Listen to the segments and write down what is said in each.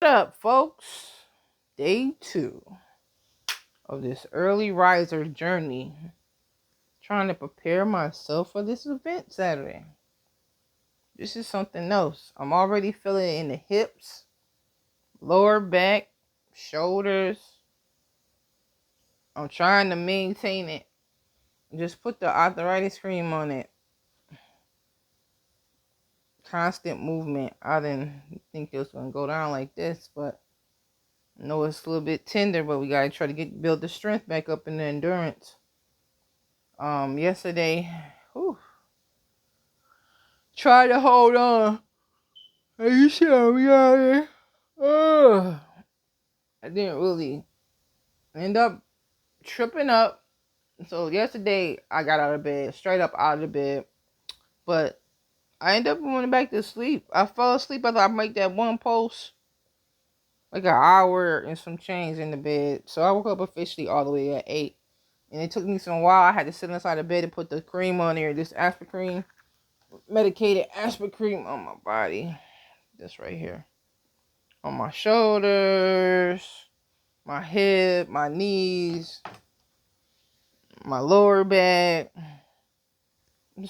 What up, folks? Day 2 of this early riser journey. Trying to prepare myself for this event Saturday. This is something else. I'm already feeling it in the hips, lower back, shoulders. I'm trying to maintain it. Just put the arthritis cream on it. Constant movement. I didn't think it was going to go down like this, but I know it's a little bit tender, but we got to try to build the strength back up and the endurance. Yesterday, try to hold on. Are you sure we got it? I didn't really end up tripping up. So yesterday, I got out of bed, straight up out of the bed. But I ended up going back to sleep. I fell asleep after I make that one post. Like an hour and some change in the bed. So I woke up officially all the way at 8. And it took me some while. I had to sit inside the bed and put the cream on there. This aspirin cream. Medicated aspirin cream on my body. This right here. On my shoulders, my hip, my knees, my lower back.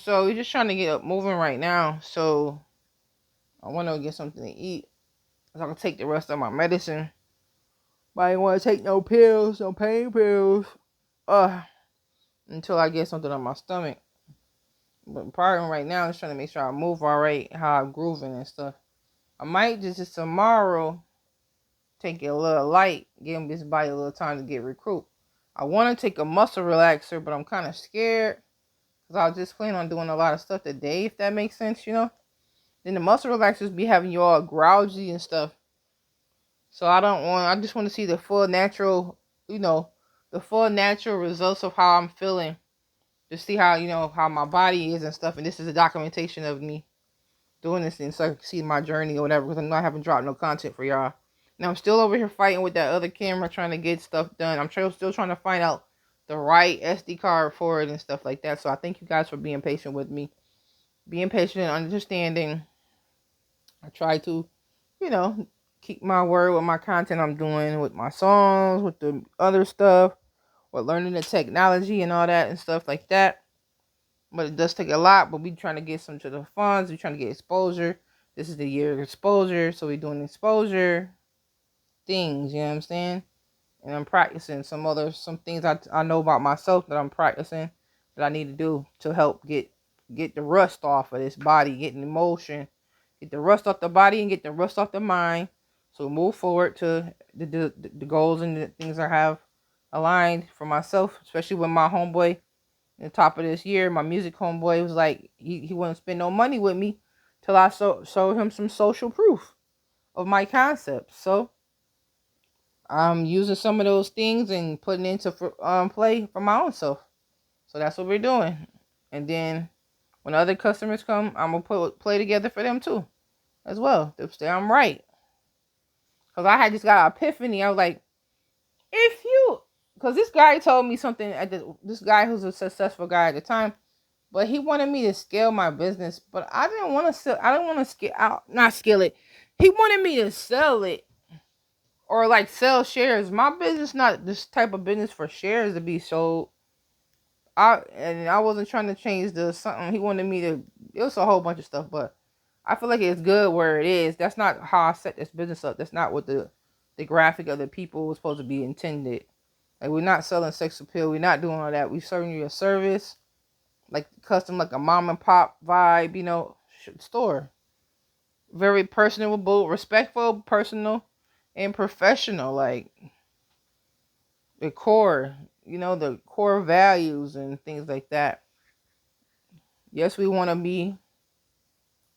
So we're just trying to get up moving right now. So I want to get something to eat so I can take the rest of my medicine. But I don't want to take no pills, no pain pills, until I get something on my stomach. But probably right now, I'm just trying to make sure I move all right, how I'm grooving and stuff. I might just tomorrow take it a little light, give this body a little time to get recruit. I want to take a muscle relaxer, but I'm kind of scared because I was just planning on doing a lot of stuff today, if that makes sense, Then the muscle relaxers be having you all grouchy and stuff. So I just want to see the full natural, the full natural results of how I'm feeling. To see how, how my body is and stuff. And this is a documentation of me doing this thing so I can see my journey or whatever, because I haven't dropped no content for y'all. Now I'm still over here fighting with that other camera trying to get stuff done. I'm still trying to find out the right SD card for it and stuff like that. So I thank you guys for being patient with me. Being patient and understanding. I try to, keep my word with my content I'm doing, with my songs, with the other stuff, with learning the technology and all that and stuff like that. But it does take a lot, but we trying to get some to the funds. We trying to get exposure. This is the year of exposure, so we're doing exposure things, you know what I'm saying? And I'm practicing some things I know about myself that I'm practicing that I need to do to help get the rust off of this body, get an emotion, get the rust off the body and get the rust off the mind. So move forward to the goals and the things I have aligned for myself, especially with my homeboy. At the top of this year, my music homeboy was like, he wouldn't spend no money with me till I showed him some social proof of my concepts. So I'm using some of those things and putting into play for my own self. So that's what we're doing. And then when other customers come, I'm gonna play together for them too, as well. To say I'm right. Cause I had just got an epiphany. I was like, cause this guy told me something. This guy who's a successful guy at the time, but he wanted me to scale my business. But I didn't want to sell. I didn't want to scale out, not scale it. He wanted me to sell it. Or like sell shares. My business not this type of business for shares to be sold. I wasn't trying to change the something. He wanted me to. It was a whole bunch of stuff, but I feel like it's good where it is. That's not how I set this business up. That's not what the graphic of the people was supposed to be intended. Like, we're not selling sex appeal. We're not doing all that. We're serving you a service, like custom, like a mom and pop vibe, store. Very personable, respectful, personal, and professional. Like the core, the core values and things like that. Yes, we want to be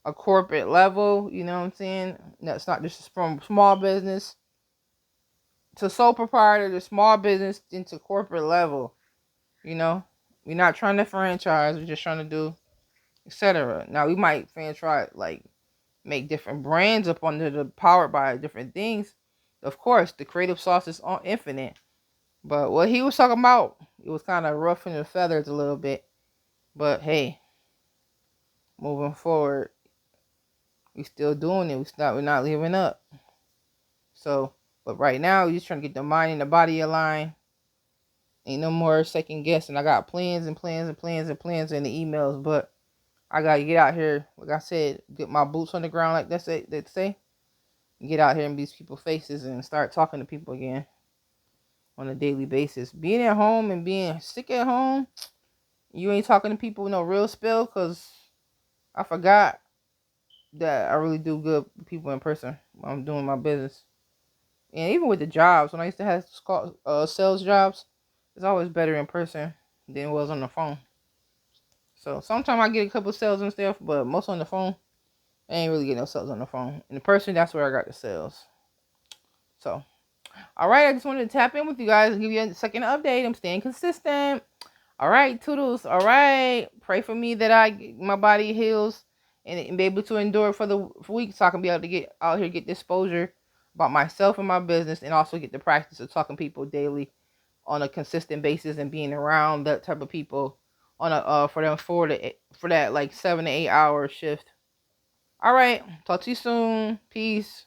a corporate level, you know what I'm saying? That's not just from small business to sole proprietor to small business into corporate level, We're not trying to franchise, we're just trying to do, etc. Now, we might franchise, like, make different brands up under the powered by different things. Of course, the creative sauce is infinite. But what he was talking about, it was kind of ruffling the feathers a little bit. But hey, moving forward, we still doing it. We're not leaving up. So, but right now, you're just trying to get the mind and the body aligned. Ain't no more second guessing. I got plans and plans and plans and plans in the emails, but I gotta get out here. Like I said, get my boots on the ground, like they say. Get out here in these people's faces and start talking to people again on a daily basis. Being at home and being sick at home, you ain't talking to people no real spill, because I forgot that I really do good with people in person when I'm doing my business. And even with the jobs, when I used to have sales jobs, it's always better in person than it was on the phone. So sometimes I get a couple sales and stuff, but most on the phone, I ain't really getting no sales on the phone. In the person, that's where I got the sales. So, all right, I just wanted to tap in with you guys and give you a second update. I'm staying consistent. All right, toodles. All right, pray for me that my body heals and be able to endure for the week, so I can be able to get out here, get the exposure about myself and my business, and also get the practice of talking to people daily on a consistent basis and being around that type of people on a for that like 7 to 8 hour shift. All right, talk to you soon. Peace.